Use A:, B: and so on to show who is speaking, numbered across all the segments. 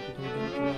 A: Oh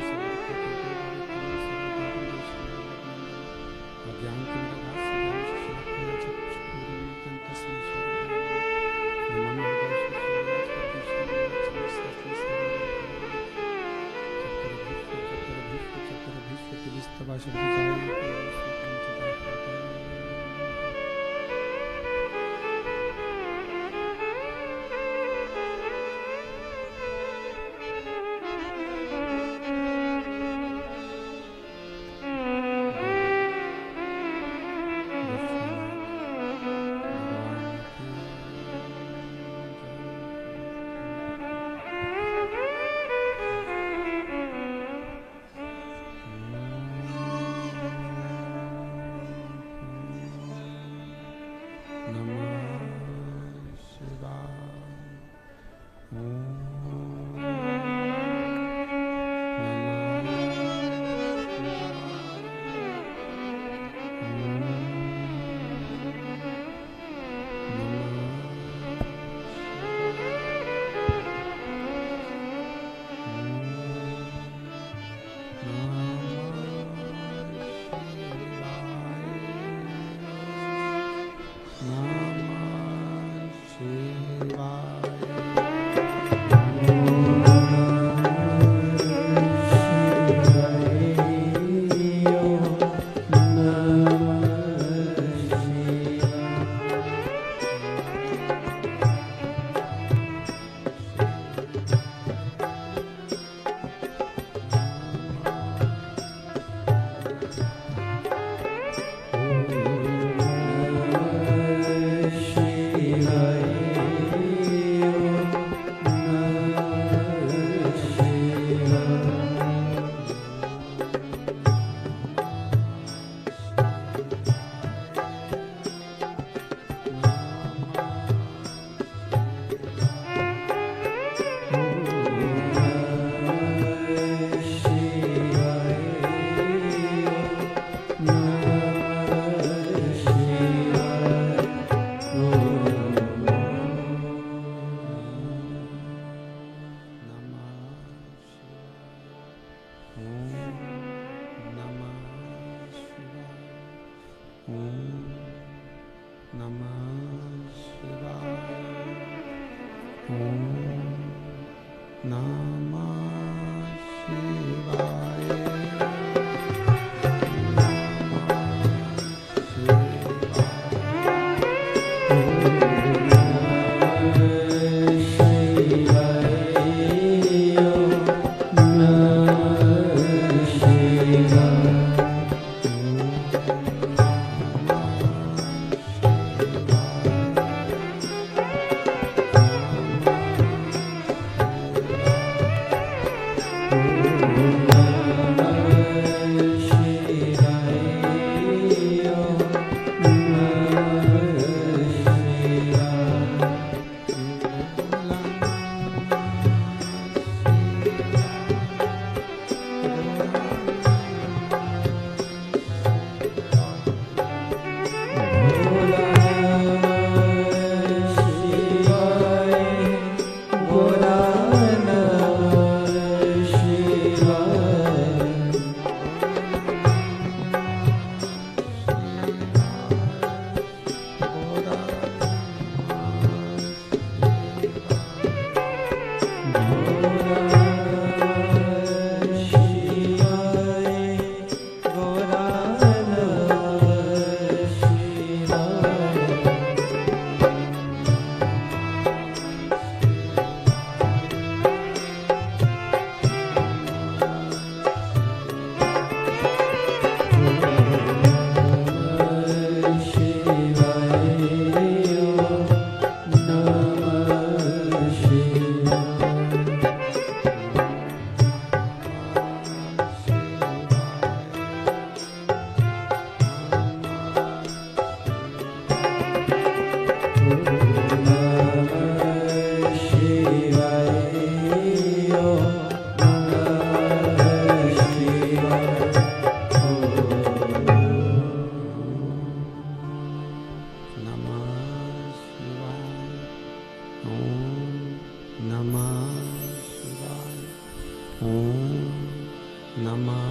A: नमः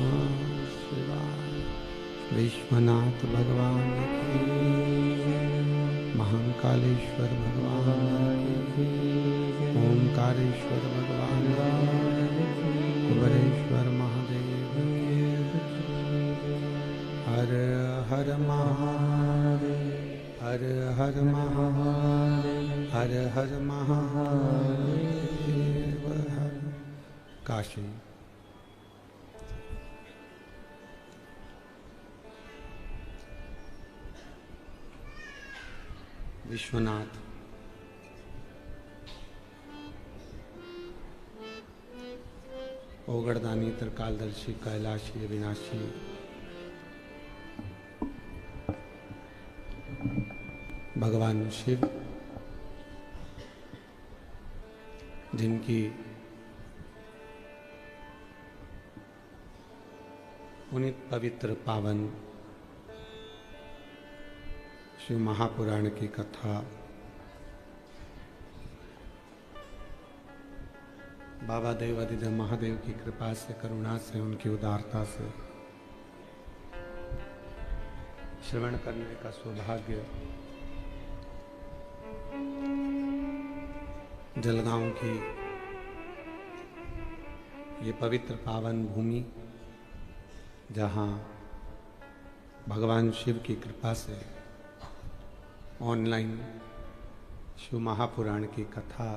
A: शिवाय। विश्वनाथ भगवान की, महाकालेश्वर भगवान की, ओंकारेश्वर भगवान की, कुबेरेश्वर महादेव की। हर हर महादेव, हर हर महादेव, हर हर महादेव। हर काशी। विश्वनाथ ओगड़दानी त्रिकालदर्शी कैलाशी अविनाशी भगवान शिव, जिनकी पुनित पवित्र पावन शिव महापुराण की कथा बाबा देवादिदेव महादेव की कृपा से, करुणा से, उनकी उदारता से श्रवण करने का सौभाग्य जलगांव की ये पवित्र पावन भूमि, जहाँ भगवान शिव की कृपा से ऑनलाइन शिव महापुराण की कथा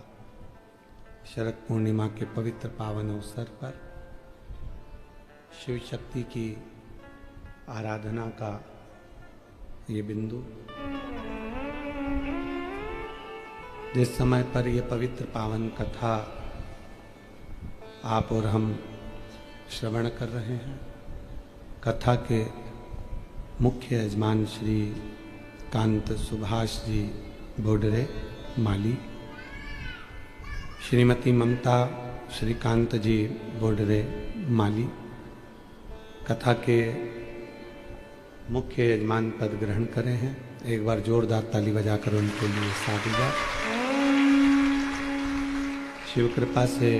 A: शरद पूर्णिमा के पवित्र पावन अवसर पर शिव शक्ति की आराधना का ये बिंदु, जिस समय पर यह पवित्र पावन कथा आप और हम श्रवण कर रहे हैं, कथा के मुख्य यजमान श्री कांत सुभाष जी बोडरे माली, श्रीमती ममता श्रीकांत जी बोडरे माली कथा के मुख्य यजमान पद ग्रहण करे हैं। एक बार जोरदार ताली बजाकर उनके लिए साधुवाद। शिव कृपा से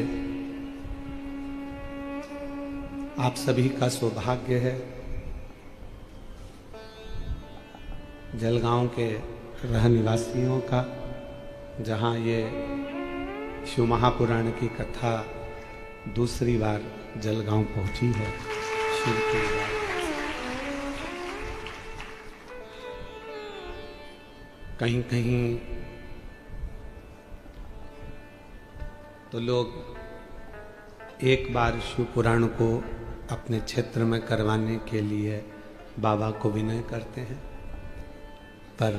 A: आप सभी का सौभाग्य है जलगांव के रहनिवासियों का, जहां ये शिव महापुराण की कथा दूसरी बार जलगांव पहुंची है। शिव की बात कहीं कहीं तो लोग एक बार शिव पुराण को अपने क्षेत्र में करवाने के लिए बाबा को विनय करते हैं, पर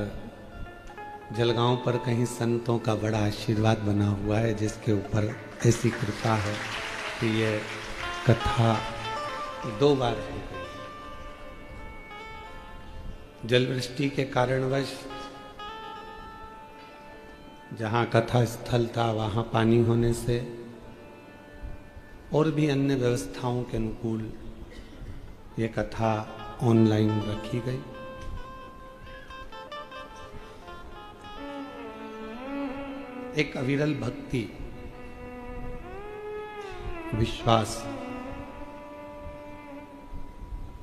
A: जलगांव पर कहीं संतों का बड़ा आशीर्वाद बना हुआ है, जिसके ऊपर ऐसी कृपा है कि ये कथा 2 बार हो गई। जलवृष्टि के कारणवश जहाँ कथा स्थल था वहाँ पानी होने से और भी अन्य व्यवस्थाओं के अनुकूल ये कथा ऑनलाइन रखी गई। एक अविरल भक्ति, विश्वास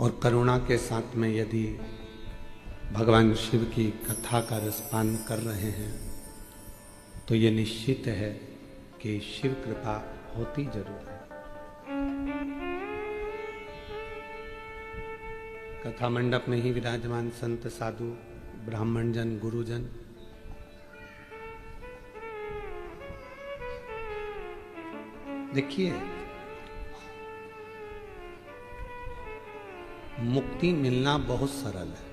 A: और करुणा के साथ में यदि भगवान शिव की कथा का रसपान कर रहे हैं तो ये निश्चित है कि शिव कृपा होती जरूर है। कथा मंडप में ही विराजमान संत साधु ब्राह्मण जन गुरुजन देखिए, मुक्ति मिलना बहुत सरल है।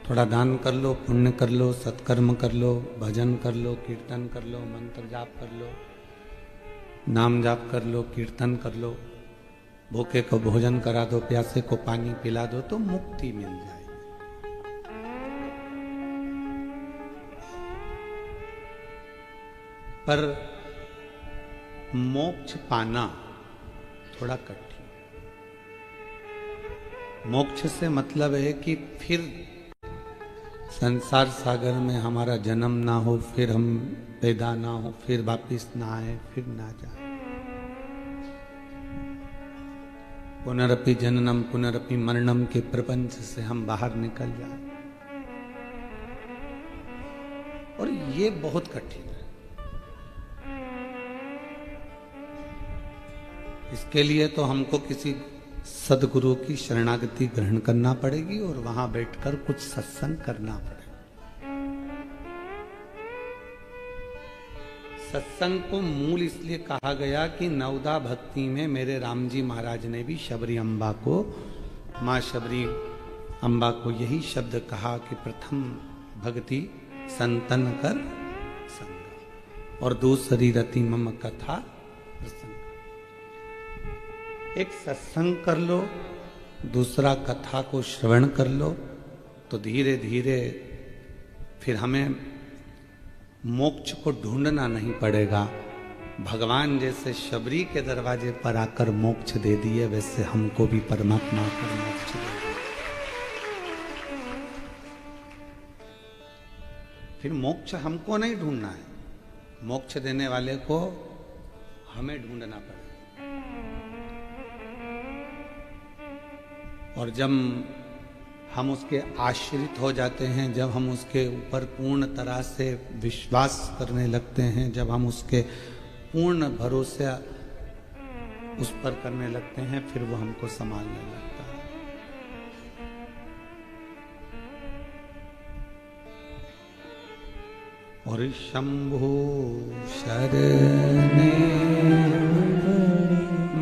A: थोड़ा दान कर लो, पुण्य कर लो, सत्कर्म कर लो, भजन कर लो, कीर्तन कर लो, मंत्र जाप कर लो, नाम जाप कर लो, कीर्तन कर लो, भूखे को भोजन करा दो, प्यासे को पानी पिला दो, तो मुक्ति मिल जाएगी। पर मोक्ष पाना थोड़ा कठिन। मोक्ष से मतलब है कि फिर संसार सागर में हमारा जन्म ना हो, फिर हम पैदा ना हो, फिर वापिस ना आए, फिर ना जाए। पुनरपि जननम पुनरपि मरणम के प्रपंच से हम बाहर निकल जाए, और ये बहुत कठिन है। इसके लिए तो हमको किसी सदगुरु की शरणागति ग्रहण करना पड़ेगी और वहां बैठकर कुछ सत्संग करना पड़ेगा। सत्संग को मूल इसलिए कहा गया कि नवदा भक्ति में मेरे राम जी महाराज ने भी शबरी अम्बा को, माँ शबरी अम्बा को यही शब्द कहा कि प्रथम भक्ति संतन कर संग, और दूसरी रति मम कथा प्रसंग। एक सत्संग कर लो, दूसरा कथा को श्रवण कर लो, तो धीरे धीरे फिर हमें मोक्ष को ढूंढना नहीं पड़ेगा। भगवान जैसे शबरी के दरवाजे पर आकर मोक्ष दे दिए, वैसे हमको भी परमात्मा पर मोक्ष दे दिए। फिर मोक्ष हमको नहीं ढूंढना है, मोक्ष देने वाले को हमें ढूंढना पड़ेगा। और जब हम उसके आश्रित हो जाते हैं, जब हम उसके ऊपर पूर्ण तरह से विश्वास करने लगते हैं, जब हम उसके पूर्ण भरोसे उस पर करने लगते हैं, फिर वो हमको संभालने लगता है। और शंभु शरणे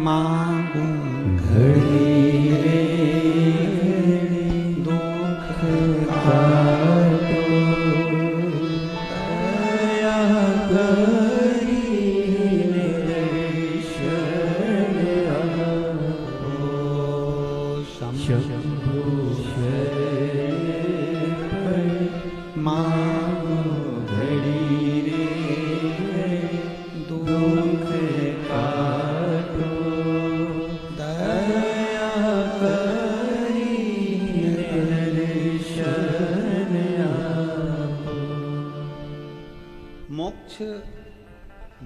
A: मांगू घड़ी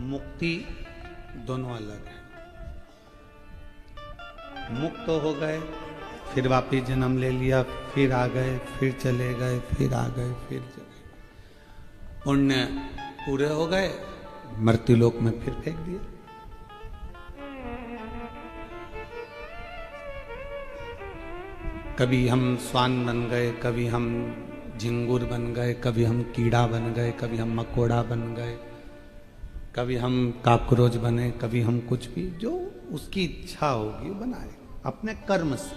A: मुक्ति दोनों अलग है। मुक्त हो गए, फिर वापिस जन्म ले लिया, फिर आ गए, फिर चले गए, फिर आ गए, फिर चले गए। पुण्य पूरे हो गए, मृत्युलोक में फिर फेंक दिया। कभी हम स्वान बन गए, कभी हम झिंगुर बन गए, कभी हम कीड़ा बन गए, कभी हम मकोड़ा बन गए, कभी हम काकरोच बने, कभी हम कुछ भी, जो उसकी इच्छा होगी बनाए अपने कर्म से।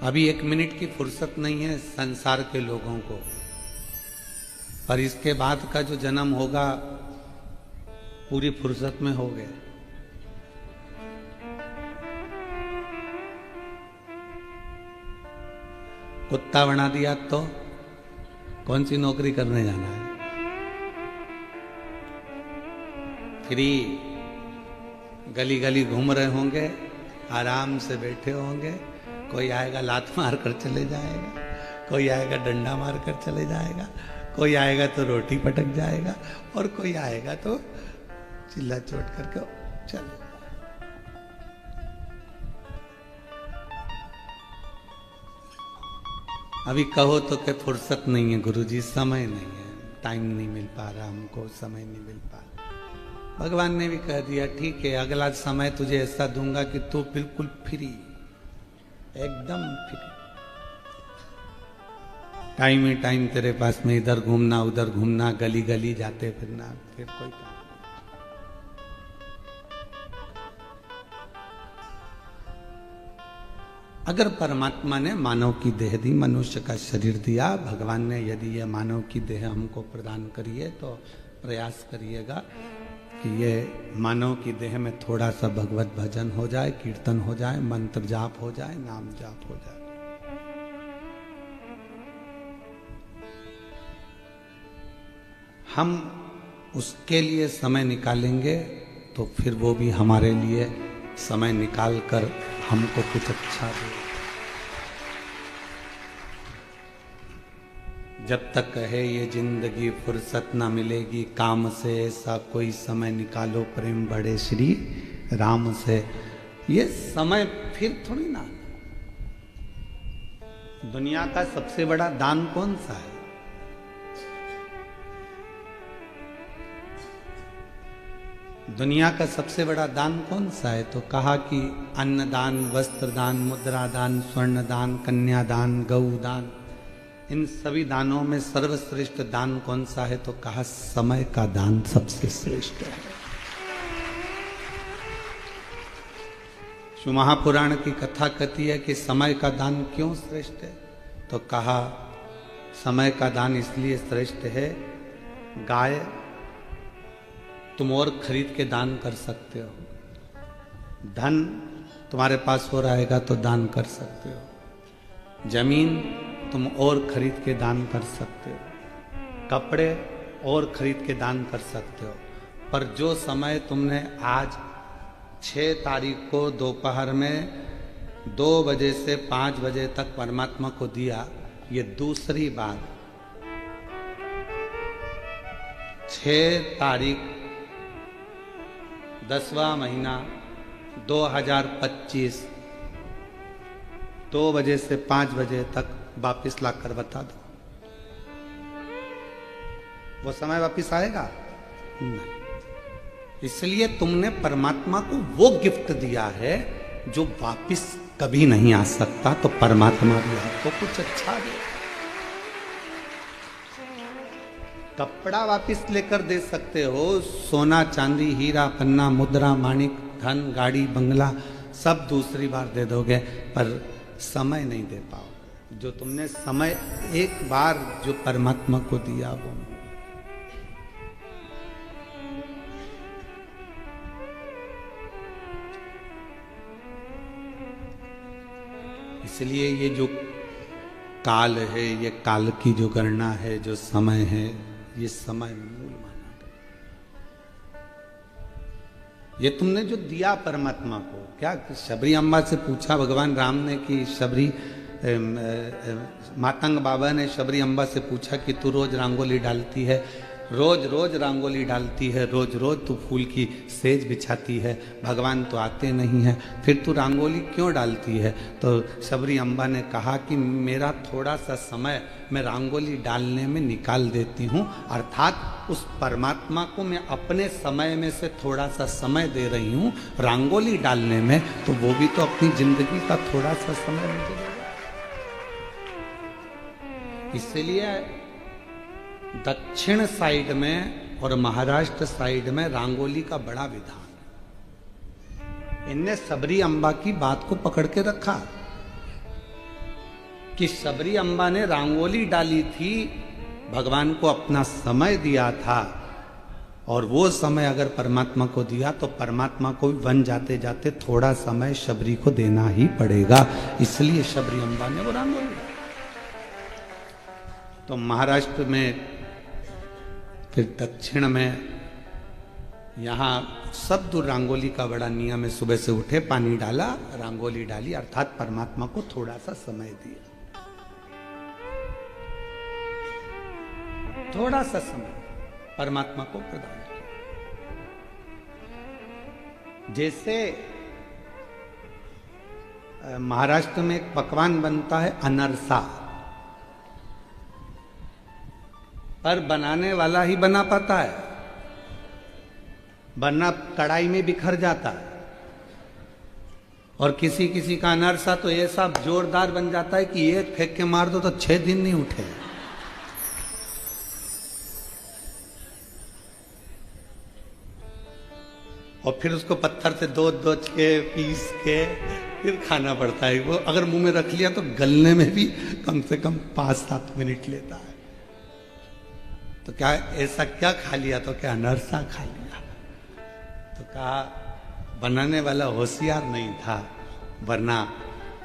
A: अभी 1 मिनट की फुर्सत नहीं है संसार के लोगों को, पर इसके बाद का जो जन्म होगा पूरी फुर्सत में हो गया। कुत्ता बना दिया तो कौन सी नौकरी करने जाना है? फ्री गली गली घूम रहे होंगे, आराम से बैठे होंगे। कोई आएगा लात मार कर चले जाएगा, कोई आएगा डंडा मार कर चले जाएगा, कोई आएगा तो रोटी पटक जाएगा, और कोई आएगा तो चिल्ला चोट करके चले। अभी कहो तो कि फुर्सत नहीं है गुरुजी, समय नहीं है, टाइम नहीं मिल पा रहा हमको, समय नहीं मिल पा रहा। भगवान ने भी कह दिया ठीक है, अगला समय तुझे ऐसा दूंगा कि तू बिल्कुल फ्री, एकदम फ्री। टाइम ही टाइम तेरे पास में, इधर घूमना उधर घूमना, गली गली जाते फिरना, फिर कोई काम। अगर परमात्मा ने मानव की देह दी, मनुष्य का शरीर दिया, भगवान ने यदि ये मानव की देह हमको प्रदान करी है, तो प्रयास करिएगा कि ये मानव की देह में थोड़ा सा भगवत भजन हो जाए, कीर्तन हो जाए, मंत्र जाप हो जाए, नाम जाप हो जाए। हम उसके लिए समय निकालेंगे तो फिर वो भी हमारे लिए समय निकाल कर हमको कुछ अच्छा दे। जब तक है ये जिंदगी फुर्सत ना मिलेगी काम से, ऐसा कोई समय निकालो प्रेम बड़े श्री राम से। ये समय फिर थोड़ी ना। दुनिया का सबसे बड़ा दान कौन सा है? दुनिया का सबसे बड़ा दान कौन सा है? तो कहा कि अन्न दान, वस्त्र दान, मुद्रा दान, स्वर्ण दान, कन्या दान, गौ दान। इन सभी दानों में सर्वश्रेष्ठ दान कौन सा है? तो कहा समय का दान सबसे श्रेष्ठ है। शिव महापुराण की कथा कहती है कि समय का दान क्यों श्रेष्ठ है? तो कहा समय का दान इसलिए श्रेष्ठ है, गाय तुम और खरीद के दान कर सकते हो, धन तुम्हारे पास हो रहेगा तो दान कर सकते हो, जमीन तुम और खरीद के दान कर सकते हो, कपड़े और खरीद के दान कर सकते हो, पर जो समय तुमने आज 6 तारीख को दोपहर में 2 बजे से 5 बजे तक परमात्मा को दिया, ये दूसरी बार 6 तारीख 10वां महीना 2025 2 बजे से 5 बजे तक वापिस लाकर बता दो, वो समय वापिस आएगा? नहीं। इसलिए तुमने परमात्मा को वो गिफ्ट दिया है जो वापिस कभी नहीं आ सकता, तो परमात्मा भी आपको कुछ अच्छा दे। कपड़ा वापिस लेकर दे सकते हो, सोना चांदी हीरा पन्ना मुद्रा माणिक धन गाड़ी बंगला सब दूसरी बार दे दोगे, पर समय नहीं दे पाओगे। जो तुमने समय एक बार जो परमात्मा को दिया वो। इसलिए ये जो काल है, ये काल की जो गणना है, जो समय है, ये समय मूल माना गया। ये तुमने जो दिया परमात्मा को, क्या शबरी अम्बा से पूछा भगवान राम ने कि शबरी मातंग बाबा ने शबरी अम्बा से पूछा कि तू रोज रंगोली डालती है, रोज रोज रंगोली डालती है, रोज रोज तू फूल की सेज बिछाती है, भगवान तो आते नहीं है, फिर तू रंगोली क्यों डालती है? तो शबरी अम्बा ने कहा कि मेरा थोड़ा सा समय मैं रंगोली डालने में निकाल देती हूँ, अर्थात उस परमात्मा को मैं अपने समय में से थोड़ा सा समय दे रही हूँ रंगोली डालने में, तो वो भी तो अपनी जिंदगी का थोड़ा सा समय मुझे देगा। इसलिए दक्षिण साइड में और महाराष्ट्र साइड में रंगोली का बड़ा विधान है। इनने शबरी अम्बा की बात को पकड़ के रखा कि शबरी अम्बा ने रंगोली डाली थी, भगवान को अपना समय दिया था, और वो समय अगर परमात्मा को दिया तो परमात्मा को भी वन जाते जाते थोड़ा समय शबरी को देना ही पड़ेगा। इसलिए शबरी अम्बा ने वो रंगोली डाली। तो महाराष्ट्र में, फिर दक्षिण में, यहाँ सब दूर रंगोली का बड़ा नियम है। सुबह से उठे, पानी डाला, रंगोली डाली, अर्थात परमात्मा को थोड़ा सा समय दिया, थोड़ा सा समय परमात्मा को प्रदान किया। जैसे महाराष्ट्र में एक पकवान बनता है अनरसा, पर बनाने वाला ही बना पाता है, वरना कढ़ाई में बिखर जाता है। और किसी किसी का अनरसा तो ऐसा जोरदार बन जाता है कि एक फेंक के मार दो तो 6 दिन नहीं उठे। और फिर उसको पत्थर से दो के पीस के फिर खाना पड़ता है। वो अगर मुंह में रख लिया तो गलने में भी कम से कम 5-7 मिनट लेता है। तो क्या ऐसा क्या खा लिया? तो क्या अनरसा खा लिया? तो कहा बनाने वाला होशियार नहीं था, वरना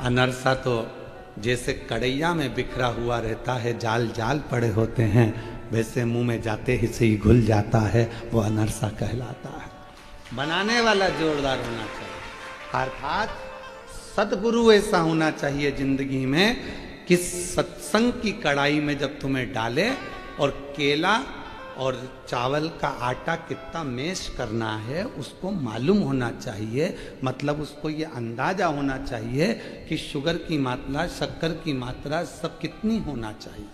A: अनरसा तो जैसे कड़ैया में बिखरा हुआ रहता है, जाल जाल पड़े होते हैं, वैसे मुंह में जाते ही से ही घुल जाता है, वो अनरसा कहलाता है। बनाने वाला जोरदार होना चाहिए, अर्थात सदगुरु ऐसा होना चाहिए जिंदगी में कि सत्संग की कढ़ाई में जब तुम्हें डाले और केला और चावल का आटा कितना मैश करना है उसको मालूम होना चाहिए, मतलब उसको ये अंदाजा होना चाहिए कि शुगर की मात्रा, शक्कर की मात्रा सब कितनी होना चाहिए,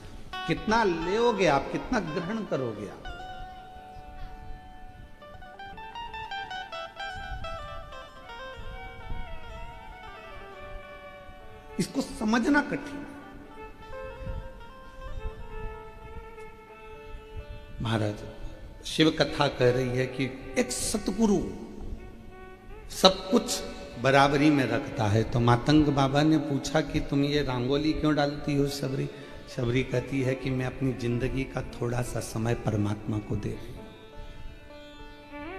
A: कितना लेओगे आप, कितना ग्रहण करोगे आप। इसको समझना कठिन है। महाराज शिव कथा कह रही है कि एक सतगुरु सब कुछ बराबरी में रखता है। तो मातंग बाबा ने पूछा कि तुम ये रंगोली क्यों डालती हो शबरी? शबरी कहती है कि मैं अपनी जिंदगी का थोड़ा सा समय परमात्मा को दे रही हूं,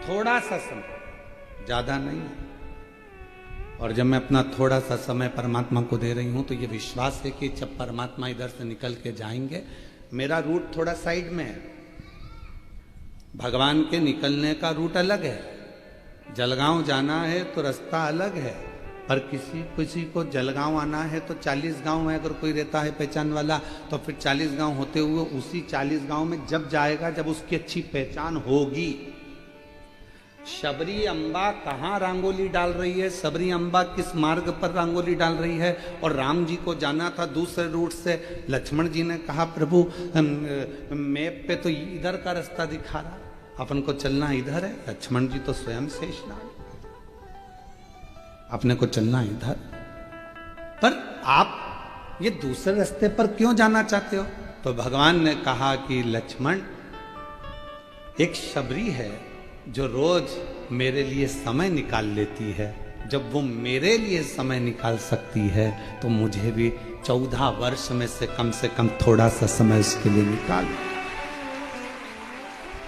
A: थोड़ा सा समय, ज्यादा नहीं। और जब मैं अपना थोड़ा सा समय परमात्मा को दे रही हूं तो ये विश्वास है कि जब परमात्मा इधर से निकल के जाएंगे, मेरा रूट थोड़ा साइड में है, भगवान के निकलने का रूट अलग है। जलगांव जाना है तो रास्ता अलग है, पर किसी को जलगांव आना है तो 40 गांव में अगर कोई रहता है पहचान वाला, तो फिर 40 गांव होते हुए उसी 40 गांव में जब जाएगा जब उसकी अच्छी पहचान होगी। शबरी अम्बा कहाँ रंगोली डाल रही है, शबरी अम्बा किस मार्ग पर रंगोली डाल रही है, और राम जी को जाना था दूसरे रूट से। लक्ष्मण जी ने कहा प्रभु मैप पे तो इधर का रास्ता दिखा रहा, अपन को चलना इधर है। लक्ष्मण जी तो स्वयं शेषनाग, अपने को चलना इधर, पर आप ये दूसरे रास्ते पर क्यों जाना चाहते हो? तो भगवान ने कहा कि लक्ष्मण, एक शबरी है जो रोज मेरे लिए समय निकाल लेती है, जब वो मेरे लिए समय निकाल सकती है तो मुझे भी 14 वर्ष में से कम थोड़ा सा समय उसके लिए निकाल।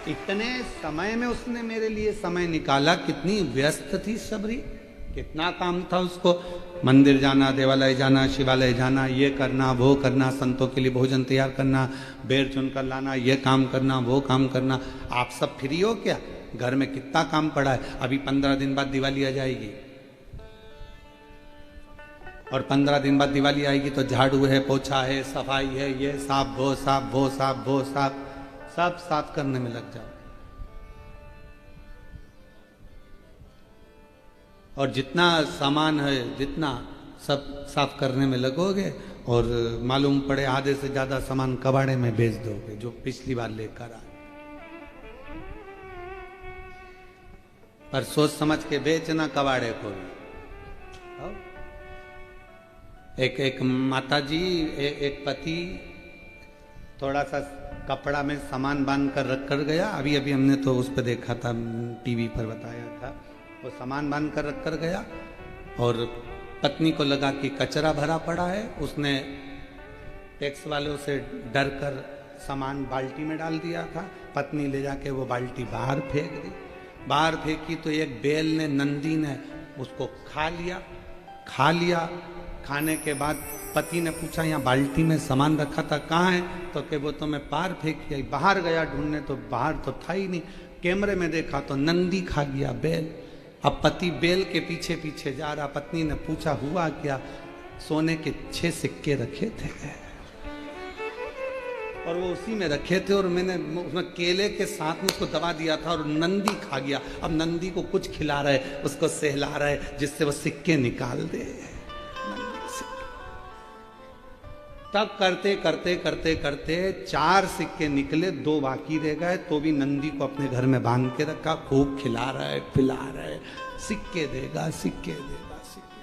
A: इतने समय में उसने मेरे लिए समय निकाला। कितनी व्यस्त थी शबरी, कितना काम था उसको, मंदिर जाना, देवालय जाना, शिवालय जाना, ये करना वो करना, संतों के लिए भोजन तैयार करना, बेर चुन कर लाना, ये काम करना वो काम करना। आप सब फ्री हो क्या? घर में कितना काम पड़ा है। अभी 15 दिन बाद दिवाली आ जाएगी, और 15 दिन बाद दिवाली आएगी तो झाड़ू है, पोछा है, सफाई है, ये साफ वो साफ वो साफ वो साफ, सब साफ करने में लग जाओ। और जितना सामान है जितना सब साफ करने में लगोगे, और मालूम पड़े आधे से ज्यादा सामान कबाड़े में बेच दोगे जो पिछली बार लेकर आए। पर सोच समझ के बेचना कबाड़े को भी। एक माता जी, एक पति थोड़ा सा कपड़ा में सामान बांध कर रख कर गया। अभी अभी हमने तो उस पर देखा था, टीवी पर बताया था। वो सामान बांध कर रख कर गया और पत्नी को लगा कि कचरा भरा पड़ा है। उसने टैक्स वालों से डर कर सामान बाल्टी में डाल दिया था। पत्नी ले जाके वो बाल्टी बाहर फेंक दी। बाहर फेंकी तो एक बैल ने, नंदी ने उसको खा लिया। खाने के बाद पति ने पूछा, यहाँ बाल्टी में सामान रखा था कहाँ है? तो के वो तो मैं पार फेंक दिया। बाहर गया ढूंढने तो बाहर तो था ही नहीं। कैमरे में देखा तो नंदी खा गया बैल। अब पति बैल के पीछे पीछे जा रहा। पत्नी ने पूछा हुआ क्या? सोने के 6 सिक्के रखे थे और वो उसी में रखे थे, और मैंने उसमें केले के साथ में उसको दबा दिया था और नंदी खा गया। अब नंदी को कुछ खिला रहा है, उसको सहला रहा है जिससे वो सिक्के निकाल दे। तब करते करते करते करते 4 सिक्के निकले, 2 बाकी रह गए। तो भी नंदी को अपने घर में बांध के रखा। खूब खिला रहा है, पिला रहा है, सिक्के देगा सिक्के देगा सिक्के।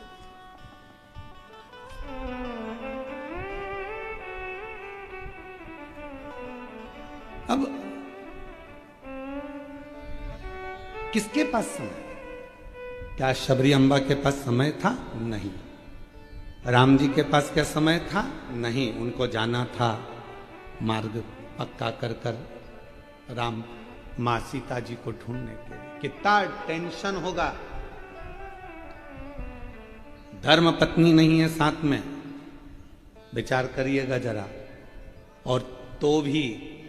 A: अब किसके पास समय? क्या शबरी अम्बा के पास समय था? नहीं। राम जी के पास क्या समय था? नहीं। उनको जाना था मार्ग पक्का कर कर राम माँ सीता जी को ढूंढने के लिए। कितना टेंशन होगा। धर्म पत्नी नहीं है साथ में, विचार करिएगा जरा। और तो भी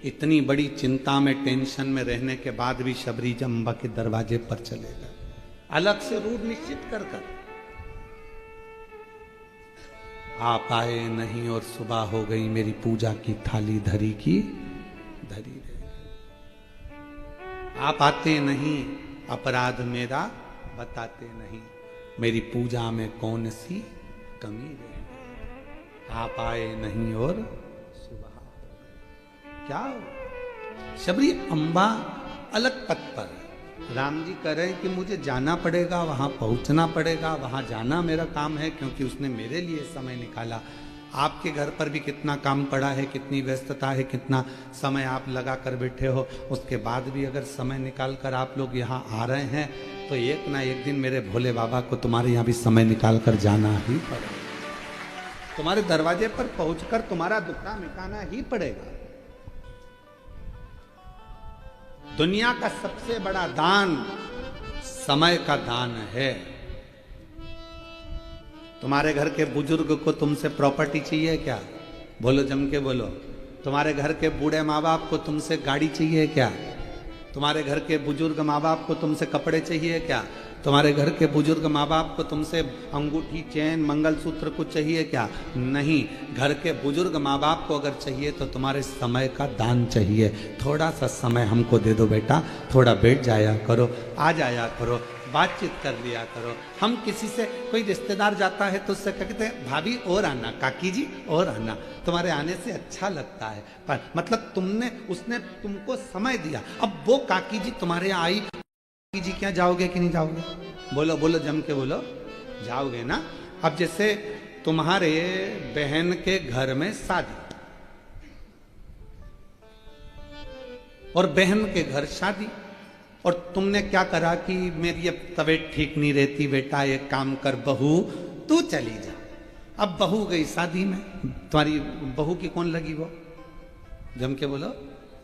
A: इतनी बड़ी चिंता में, टेंशन में रहने के बाद भी शबरी अम्बा के दरवाजे पर चले गए, अलग से रूट निश्चित कर कर। आप आए नहीं और सुबह हो गई, मेरी पूजा की थाली धरी की धरी रह गई। आप आते नहीं, अपराध मेरा बताते नहीं, मेरी पूजा में कौन सी कमी रह गई। आप आए नहीं और सुबह क्या हो। शबरी अम्बा अलग पथ पर, राम जी कह रहे हैं कि मुझे जाना पड़ेगा, वहां पहुंचना पड़ेगा, वहां जाना मेरा काम है, क्योंकि उसने मेरे लिए समय निकाला। आपके घर पर भी कितना काम पड़ा है, कितनी व्यस्तता है, कितना समय आप लगा कर बैठे हो, उसके बाद भी अगर समय निकाल कर आप लोग यहाँ आ रहे हैं तो एक ना एक दिन मेरे भोले बाबा को तुम्हारे यहाँ भी समय निकाल कर जाना ही पड़ेगा। तुम्हारे दरवाजे पर पहुंचकर तुम्हारा दुखड़ा मिटाना ही पड़ेगा। दुनिया का सबसे बड़ा दान समय का दान है। तुम्हारे घर के बुजुर्ग को तुमसे प्रॉपर्टी चाहिए क्या? बोलो, जम के बोलो। तुम्हारे घर के बूढ़े माँ बाप को तुमसे गाड़ी चाहिए क्या? तुम्हारे घर के बुजुर्ग माँ बाप को तुमसे कपड़े चाहिए क्या? तुम्हारे घर के बुजुर्ग माँ बाप को तुमसे अंगूठी, चैन, मंगलसूत्र कुछ चाहिए क्या? नहीं। घर के बुजुर्ग माँ बाप को अगर चाहिए तो तुम्हारे समय का दान चाहिए। थोड़ा सा समय हमको दे दो बेटा, थोड़ा बैठ जाया करो, आ जाया करो, बातचीत कर लिया करो। हम किसी से, कोई रिश्तेदार जाता है तो उससे कहते हैं भाभी और आना, काकी जी और आना, तुम्हारे आने से अच्छा लगता है। पर मतलब उसने तुमको समय दिया। अब वो काकी जी तुम्हारे आई, काकी जी क्या जाओगे कि नहीं जाओगे? बोलो बोलो, जम के बोलो, जाओगे ना। अब जैसे तुम्हारे बहन के घर में शादी और बहन के घर शादी, और तुमने क्या करा कि मेरी अब तबीयत ठीक नहीं रहती बेटा, एक काम कर बहू तू चली जा। अब बहू गई शादी में, तुम्हारी बहू की कौन लगी वो? जम के बोलो,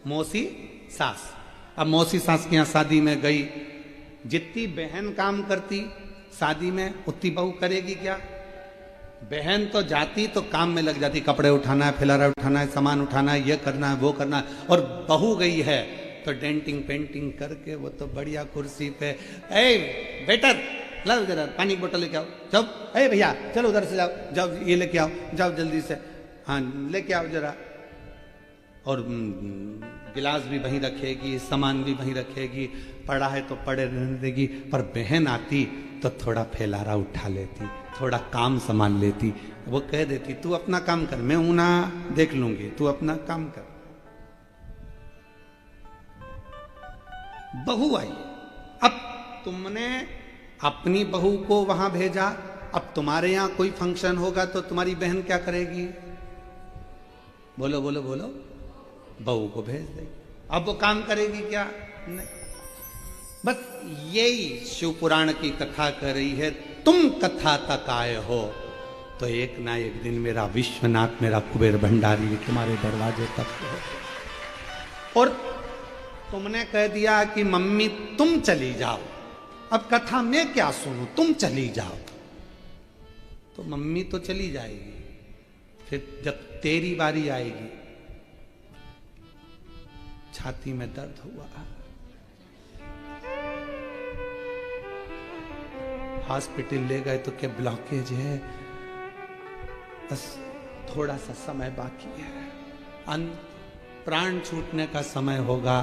A: मौसी सास। अब मौसी सास के यहाँ शादी में गई, जितनी बहन काम करती शादी में उतनी बहू करेगी क्या? बहन तो जाती तो काम में लग जाती, कपड़े उठाना है, फिलारा उठाना है, सामान उठाना है, ये करना है, वो करना है। और बहू गई है तो डेंटिंग पेंटिंग करके वो तो बढ़िया कुर्सी पे, ए वेटर लाओ जरा पानी की बोतल लेके आओ, जाओ, ए भैया चलो उधर से जाओ, जाओ ये लेके आओ, जाओ जल्दी से, हाँ लेके आओ जरा। और गिलास भी वहीं रखेगी, सामान भी वहीं रखेगी, पड़ा है तो पड़े रहने देगी। पर बहन आती तो थोड़ा फैलारा उठा लेती, थोड़ा काम संभाल लेती। वो कह देती तू अपना काम कर, मैं हूं ना, देख लूंगी, तू अपना काम कर। बहू आई, अब तुमने अपनी बहू को वहां भेजा, अब तुम्हारे यहां कोई फंक्शन होगा तो तुम्हारी बहन क्या करेगी? बोलो बोलो बोलो, बहू को भेज देगी। अब वो काम करेगी क्या? नहीं। बस यही शिव पुराण की कथा कर रही है। तुम कथा तक आए हो तो एक ना एक दिन मेरा विश्वनाथ, मेरा कुबेर भंडारी भी तुम्हारे दरवाजे तक हो। और तुमने कह दिया कि मम्मी तुम चली जाओ, अब कथा में क्या सुनूं, तुम चली जाओ। तो मम्मी तो चली जाएगी, फिर जब तेरी बारी आएगी, छाती में दर्द हुआ, हॉस्पिटल ले गए तो क्या ब्लॉकेज है, बस थोड़ा सा समय बाकी है, प्राण छूटने का समय होगा,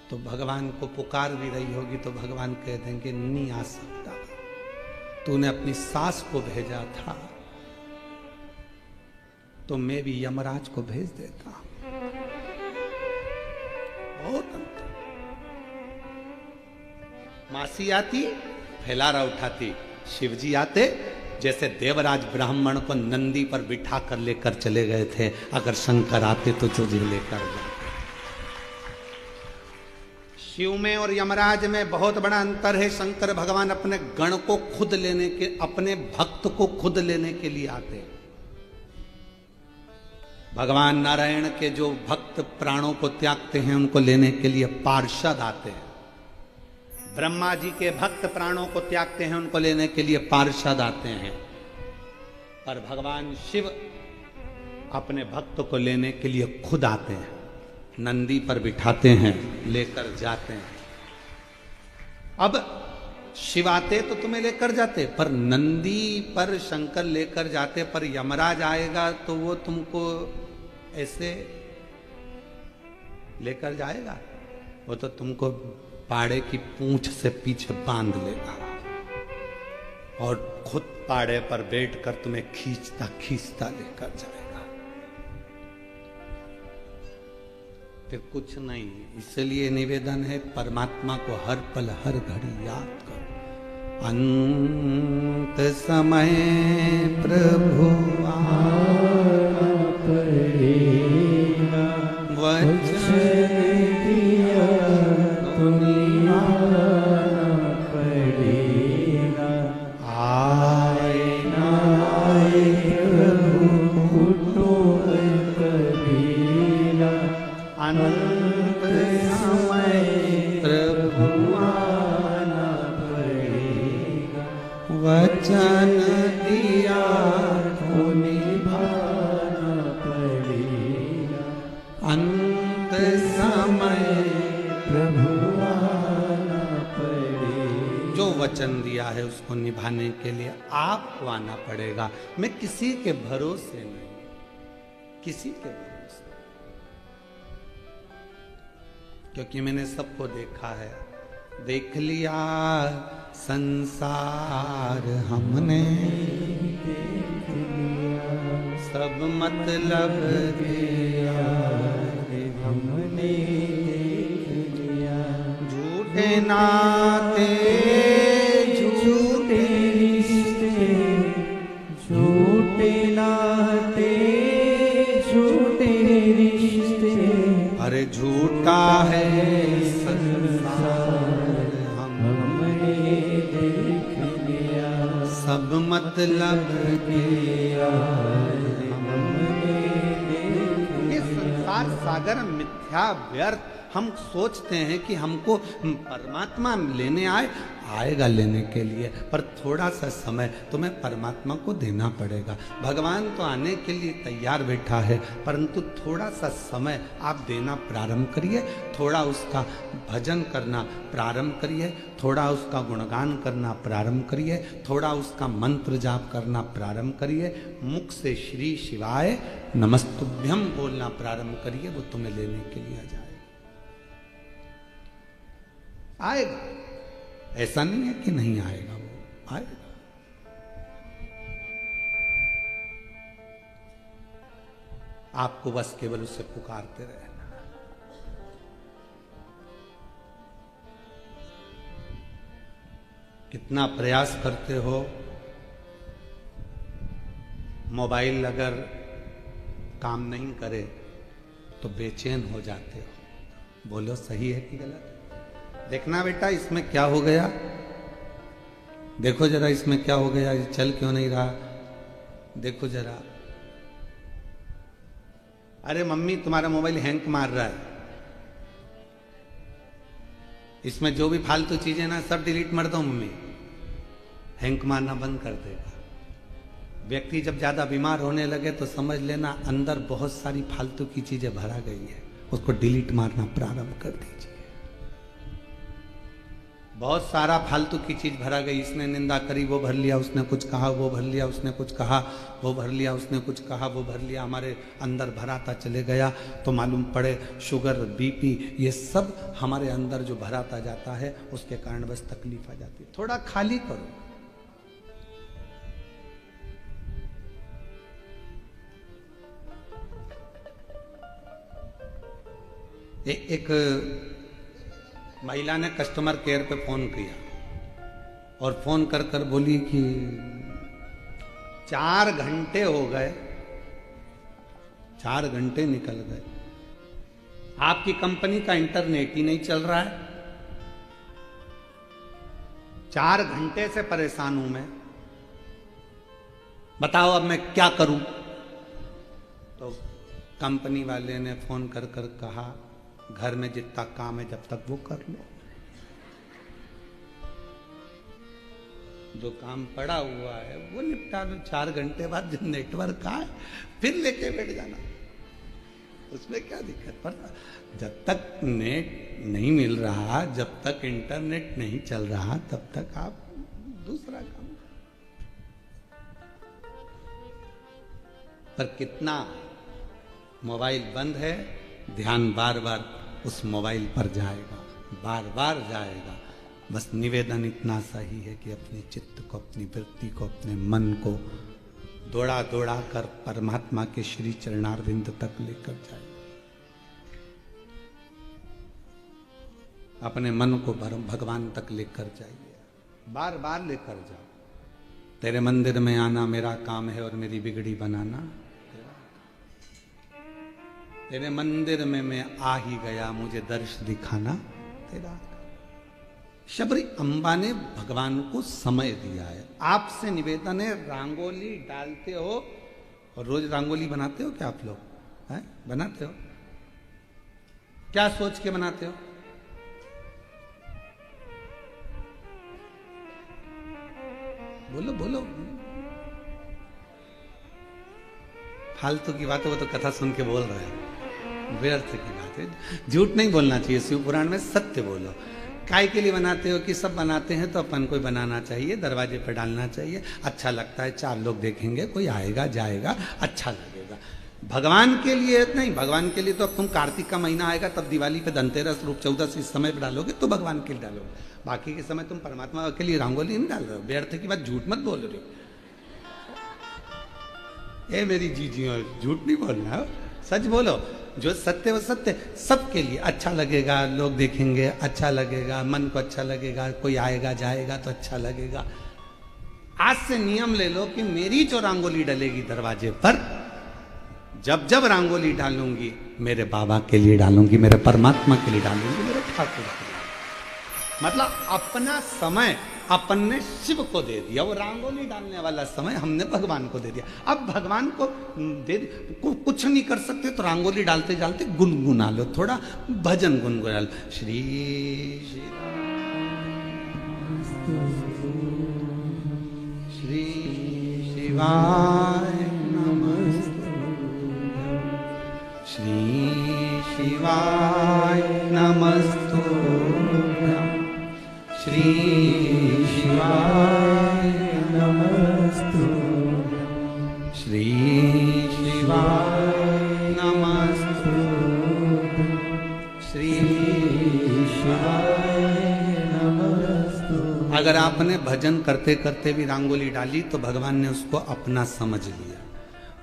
A: तो भगवान को पुकार भी रही होगी तो भगवान कह देंगे नहीं आ सकता, तूने अपनी सास को भेजा था तो मैं भी यमराज को भेज देता। बहुत अंतर। मासी आती फैलारा उठाती, शिवजी आते जैसे देवराज ब्राह्मण को नंदी पर बिठा कर लेकर चले गए थे, अगर शंकर आते तो तुझे लेकर जाते। शिव में और यमराज में बहुत बड़ा अंतर है। शंकर भगवान अपने गण को खुद लेने के, अपने भक्त को खुद लेने के लिए आते हैं। भगवान नारायण के जो भक्त प्राणों को त्यागते हैं उनको लेने के लिए पार्षद आते हैं। ब्रह्मा जी के भक्त प्राणों को त्यागते हैं, उनको लेने के लिए पार्षद आते हैं। पर भगवान शिव अपने भक्त को लेने के लिए खुद आते हैं, नंदी पर बिठाते हैं, लेकर जाते हैं। अब शिव आते तो तुम्हें लेकर जाते, पर नंदी पर शंकर लेकर जाते, पर यमराज आएगा तो वो तुमको ऐसे लेकर जाएगा? वो तो तुमको पाड़े की पूंछ से पीछे बांध लेगा और खुद पाड़े पर बैठकर तुम्हें खींचता खींचता लेकर जाएगा। फिर कुछ नहीं। इसलिए निवेदन है, परमात्मा को हर पल हर घड़ी याद करो। अंत समय प्रभु आना पड़ेगा, वचन दिया दुनिया पड़ेगा। आए ना आए प्रभु तो कबीरा, अंत समय प्रभु आना पड़ेगा, वचन दिया तो निभाना पड़ेगा। अंत समय प्रभु आना पड़ेगा। जो वचन दिया है उसको निभाने के लिए आपको आना पड़ेगा। मैं किसी के भरोसे नहीं, किसी के भरोसे, क्योंकि मैंने सबको देखा है। देख लिया संसार हमने, सब मतलब दिया हमने, झूठे नाते झूठे रिश्ते, झूठे नाते झूठे रिश्ते, अरे झूठा है संसार हमने देख लिया, सब मतलब किया हमने देख लिया। इस संसार सागर मिथ्या व्यर्थ। हम सोचते हैं कि हमको परमात्मा लेने आएगा लेने के लिए, पर थोड़ा सा समय तुम्हें परमात्मा को देना पड़ेगा। भगवान तो आने के लिए तैयार बैठा है, परंतु थोड़ा सा समय आप देना प्रारंभ करिए, थोड़ा उसका भजन करना प्रारंभ करिए, थोड़ा उसका गुणगान करना प्रारंभ करिए, थोड़ा उसका मंत्र जाप करना प्रारंभ करिए, मुख से श्री शिवाय नमस्तुभ्यम बोलना प्रारंभ करिए। वो तुम्हें लेने के लिए आ जाएगा, आएगा। ऐसा नहीं है कि नहीं आएगा, वो आएगा। आपको बस केवल उससे पुकारते रहना। कितना प्रयास करते हो, मोबाइल अगर काम नहीं करे तो बेचैन हो जाते हो। बोलो सही है कि गलत? देखना बेटा इसमें क्या हो गया, देखो जरा इसमें क्या हो गया, ये चल क्यों नहीं रहा, देखो जरा। अरे मम्मी तुम्हारा मोबाइल हैंग मार रहा है, इसमें जो भी फालतू चीजें ना सब डिलीट मार दो मम्मी, हैंग मारना बंद कर देगा। व्यक्ति जब ज्यादा बीमार होने लगे तो समझ लेना अंदर बहुत सारी फालतू की चीजें भरा गई है, उसको डिलीट मारना प्रारंभ कर दीजिए। बहुत सारा फालतू की चीज भरा गई, इसने निंदा करी वो भर लिया, उसने कुछ कहा वो भर लिया, उसने कुछ कहा वो भर लिया, उसने कुछ कहा वो भर लिया, हमारे अंदर भराता चले गया तो मालूम पड़े शुगर बीपी ये सब हमारे अंदर जो भराता जाता है उसके कारण बस तकलीफ आ जाती है। थोड़ा खाली करो। एक महिला ने कस्टमर केयर पे फोन किया और फोन कर कर बोली कि 4 घंटे हो गए, 4 घंटे निकल गए, आपकी कंपनी का इंटरनेट ही नहीं चल रहा है, 4 घंटे से परेशान हूं मैं, बताओ अब मैं क्या करूं। तो कंपनी वाले ने फोन कर कर कहा घर में जितना काम है जब तक वो कर लो, जो काम पड़ा हुआ है वो निपटा लो, 4 घंटे बाद जब नेटवर्क आए फिर लेके बैठ जाना। उसमें क्या दिक्कत। पर जब तक नेट नहीं मिल रहा, जब तक इंटरनेट नहीं चल रहा, तब तक आप दूसरा काम। पर कितना मोबाइल बंद है, ध्यान बार बार उस मोबाइल पर जाएगा, बार बार जाएगा। बस निवेदन इतना सही है कि अपने चित्त को, अपनी वृत्ति को, अपने मन को दौड़ा दौड़ा कर परमात्मा के श्री चरणारविंद तक लेकर जाए। अपने मन को भगवान तक लेकर जाइए, बार बार लेकर जाओ। तेरे मंदिर में आना मेरा काम है और मेरी बिगड़ी बनाना। तेरे मंदिर में मैं आ ही गया, मुझे दर्श दिखाना तेरा। शबरी अम्बा ने भगवान को समय दिया है। आपसे निवेदन है, रंगोली डालते हो और रोज रंगोली बनाते हो क्या आप लोग? हैं? बनाते हो? क्या सोच के बनाते हो? बोलो बोलो। फालतू की बात है, वो तो कथा सुन के बोल रहे हैं, व्यर्थ की बात है। झूठ नहीं बोलना चाहिए, शिव पुराण में सत्य बोलो। काय के लिए बनाते हो कि सब बनाते हैं तो अपन को बनाना चाहिए, दरवाजे पर डालना चाहिए, अच्छा लगता है, 4 लोग देखेंगे, कोई आएगा जाएगा, अच्छा लगेगा। भगवान के लिए नहीं, भगवान के लिए तो अब तुम कार्तिक का महीना आएगा तब दिवाली पे, धनतेरस, रूप चौदस, इस समय पे डालोगे तो भगवान के लिए डालोगे। बाकी के समय तुम परमात्मा के लिए रंगोली नहीं डाल रहे हो। व्यर्थ की बात, झूठ मत बोल रहे हो। ए मेरी जीजी, झूठ नहीं बोलना हो, सच बोलो। जो सत्य वो सत्य, सबके लिए अच्छा लगेगा, लोग देखेंगे अच्छा लगेगा, मन को अच्छा लगेगा, कोई आएगा जाएगा तो अच्छा लगेगा। आज से नियम ले लो कि मेरी जो रंगोली डलेगी दरवाजे पर, जब जब रंगोली डालूंगी मेरे बाबा के लिए डालूंगी, मेरे परमात्मा के लिए डालूंगी, मेरे ठाकुर के लिए। मतलब अपना समय अपन ने शिव को दे दिया, वो रंगोली डालने वाला समय हमने भगवान को दे दिया। अब भगवान को दे कुछ नहीं कर सकते तो रंगोली डालते डालते गुनगुना लो, थोड़ा भजन गुनगुना लो। श्री श्री शिवाय नमस्तु, श्री शिवाय नमस्तु, श्री शिवाय नमस्तु, श्री शिवाय नमस्तु, श्री शिवाय नमस्तु। अगर आपने भजन करते करते भी रंगोली डाली तो भगवान ने उसको अपना समझ लिया।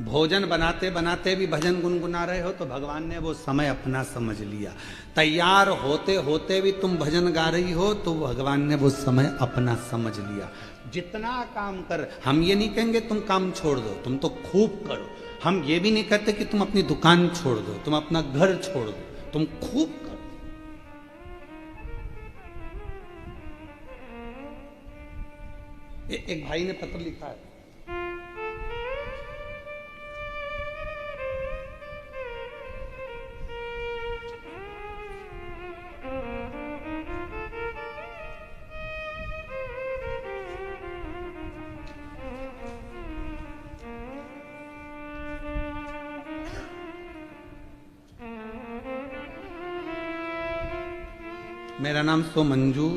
A: भोजन बनाते बनाते भी भजन गुनगुना रहे हो तो भगवान ने वो समय अपना समझ लिया। तैयार होते होते भी तुम भजन गा रही हो तो भगवान ने वो समय अपना समझ लिया। जितना काम कर, हम ये नहीं कहेंगे तुम काम छोड़ दो, तुम तो खूब करो। हम ये भी नहीं कहते कि तुम अपनी दुकान छोड़ दो, तुम अपना घर छोड़ दो, तुम खूब करो। एक भाई ने पत्र लिखा है, मेरा नाम सो मंजू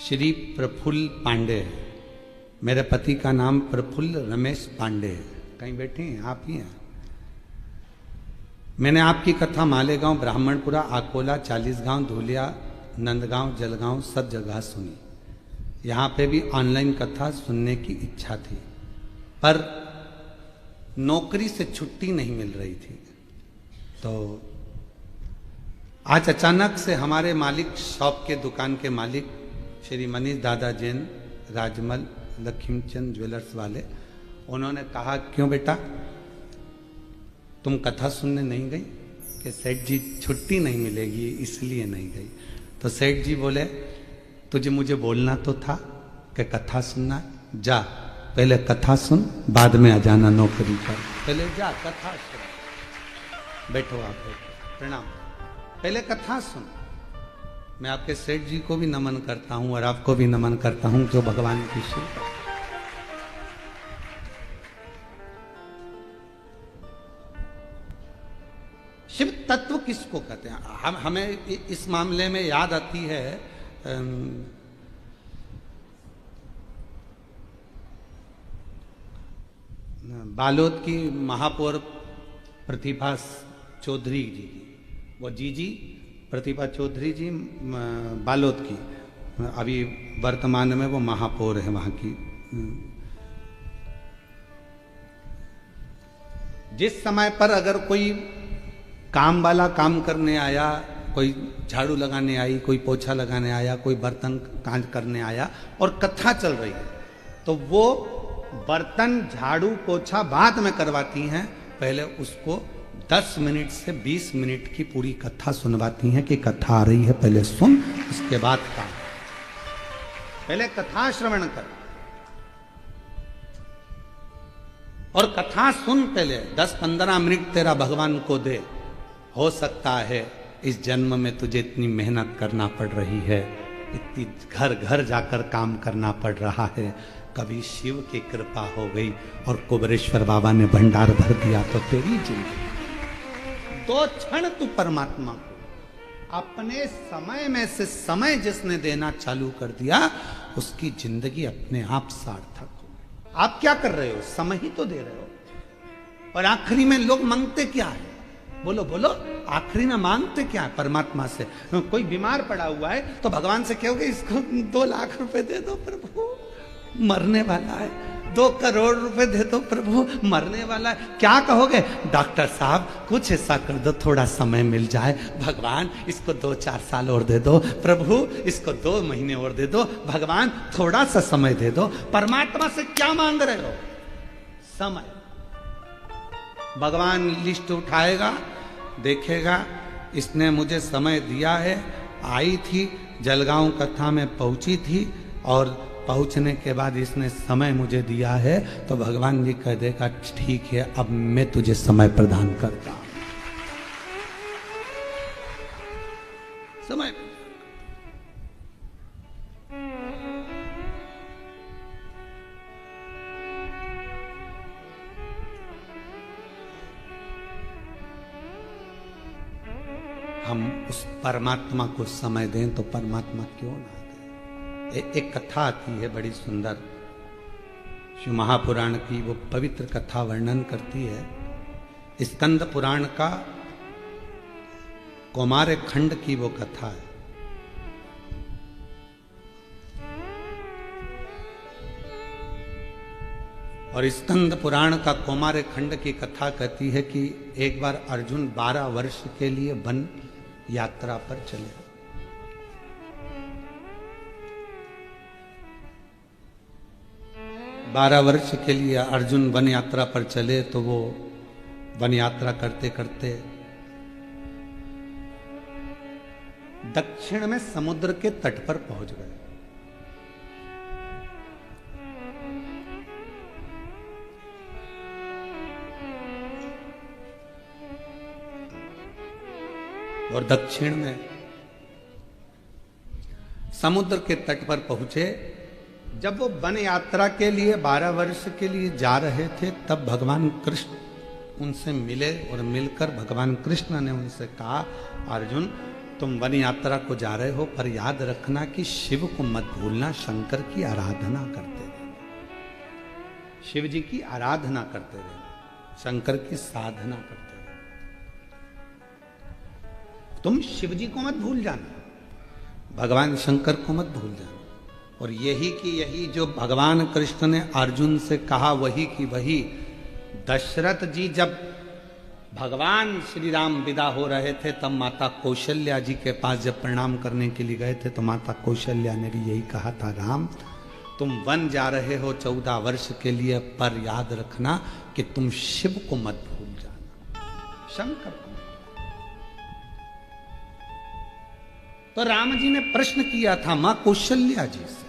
A: श्री प्रफुल्ल पांडे है। मेरे पति का नाम प्रफुल्ल रमेश पांडे है। कहीं बैठे हैं आप ही हैं। मैंने आपकी कथा मालेगांव, ब्राह्मणपुरा, आकोला, 40 गांव, धुलिया, नंदगांव, जलगांव सब जगह सुनी। यहाँ पे भी ऑनलाइन कथा सुनने की इच्छा थी, पर नौकरी से छुट्टी नहीं मिल रही थी। तो आज अचानक से हमारे मालिक, शॉप के दुकान के मालिक श्री मनीष दादा जैन, राजमल लक्ष्मीचंद ज्वेलर्स वाले, उन्होंने कहा क्यों बेटा तुम कथा सुनने नहीं गई? कि सेठ जी छुट्टी नहीं मिलेगी इसलिए नहीं गई। तो सेठ जी बोले तुझे मुझे बोलना तो था कि कथा सुनना, जा पहले कथा सुन, बाद में आ जाना नौकरी पर। पहले जा कथा सुन। बैठो आप, बैठो, प्रणाम। पहले कथा सुन। मैं आपके सेठ जी को भी नमन करता हूं और आपको भी नमन करता हूं जो भगवान की शिव। शिव तत्व किसको कहते हैं? हमें इस मामले में याद आती है बालोद की महापौर प्रतिभा चौधरी जी की, वो जी प्रतिभा चौधरी जी बालोद की, अभी वर्तमान में वो महापौर है वहाँ की। जिस समय पर अगर कोई काम वाला काम करने आया, कोई झाड़ू लगाने आई, कोई पोछा लगाने आया, कोई बर्तन कांच करने आया और कथा चल रही है, तो वो बर्तन झाड़ू पोछा बाद में करवाती हैं, पहले उसको 10 मिनट से 20 मिनट की पूरी कथा सुनवाती हैं कि कथा आ रही है, पहले सुन, उसके बाद काम। पहले कथा श्रवण कर और कथा सुन, पहले 10-15 मिनट तेरा भगवान को दे। हो सकता है इस जन्म में तुझे इतनी मेहनत करना पड़ रही है, इतनी घर घर जाकर काम करना पड़ रहा है, कभी शिव की कृपा हो गई और कुबेरेश्वर बाबा ने भंडार भर दिया तो तेरी जिंदगी 2 क्षण तू परमात्मा को अपने समय में से समय जिसने देना चालू कर दिया, उसकी जिंदगी अपने आप सार्थक हो गई। आप क्या कर रहे हो? समय ही तो दे रहे हो। और आखिरी में लोग मांगते क्या है? बोलो बोलो, आखिरी में मांगते क्या है परमात्मा से? कोई बीमार पड़ा हुआ है तो भगवान से कहोगे इसको 2 लाख रुपए दे दो प्रभु, मरने वाला है। 2 करोड़ रुपए दे दो प्रभु, मरने वाला है। क्या कहोगे? डॉक्टर साहब कुछ ऐसा कर दो, थोड़ा समय मिल जाए। भगवान इसको 2-4 साल और दे दो प्रभु, इसको 2 महीने और दे दो भगवान, थोड़ा सा समय दे दो। परमात्मा से क्या मांग रहे हो? समय। भगवान लिस्ट उठाएगा, देखेगा इसने मुझे समय दिया है, आई थी जलगांव कथा में पहुंची थी और पहुंचने के बाद इसने समय मुझे दिया है, तो भगवान जी कह देगा ठीक है, अब मैं तुझे समय प्रदान करता हूं। समय हम उस परमात्मा को समय दें तो परमात्मा क्यों ना दे। एक कथा आती है बड़ी सुंदर, शिव महापुराण की, वो पवित्र कथा वर्णन करती है। स्कंद पुराण का कौमार खंड की वो कथा है। और स्कंद पुराण का कौमार खंड की कथा कहती है कि एक बार अर्जुन 12 वर्ष के लिए वन यात्रा पर चले। बारह वर्ष के लिए अर्जुन वन यात्रा पर चले, तो वो वन यात्रा करते करते दक्षिण में समुद्र के तट पर पहुंच गए। और दक्षिण में समुद्र के तट पर पहुंचे। जब वो वन यात्रा के लिए 12 वर्ष के लिए जा रहे थे, तब भगवान कृष्ण उनसे मिले और मिलकर भगवान कृष्ण ने उनसे कहा, अर्जुन तुम वन यात्रा को जा रहे हो, पर याद रखना कि शिव को मत भूलना, शंकर की आराधना करते रहना, शिव जी की आराधना करते रहना, शंकर की साधना करते रहना। तुम शिव जी को मत भूल जाना, भगवान शंकर को मत भूल जाना। और यही की यही जो भगवान कृष्ण ने अर्जुन से कहा, वही की वही दशरथ जी जब भगवान श्री राम विदा हो रहे थे, तब माता कौशल्या जी के पास जब प्रणाम करने के लिए गए थे, तो माता कौशल्या ने भी यही कहा था, राम तुम वन जा रहे हो 14 वर्ष के लिए, पर याद रखना कि तुम शिव को मत भूल जाना, शंकर को। तो राम जी ने प्रश्न किया था मां कौशल्या जी से,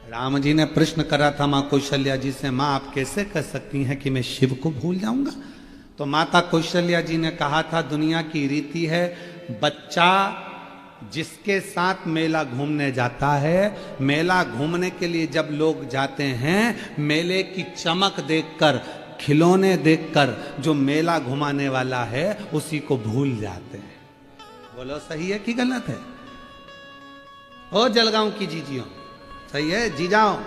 A: राम जी ने प्रश्न करा था मां कौशल्या जी से, मां आप कैसे कह सकती हैं कि मैं शिव को भूल जाऊंगा? तो माता कौशल्या जी ने कहा था, दुनिया की रीति है, बच्चा जिसके साथ मेला घूमने जाता है, मेला घूमने के लिए जब लोग जाते हैं, मेले की चमक देखकर खिलौने देखकर जो मेला घुमाने वाला है उसी को भूल जाते हैं। बोलो सही है कि गलत है? ओ जलगांव की जीजियों, सही है जीजाओ?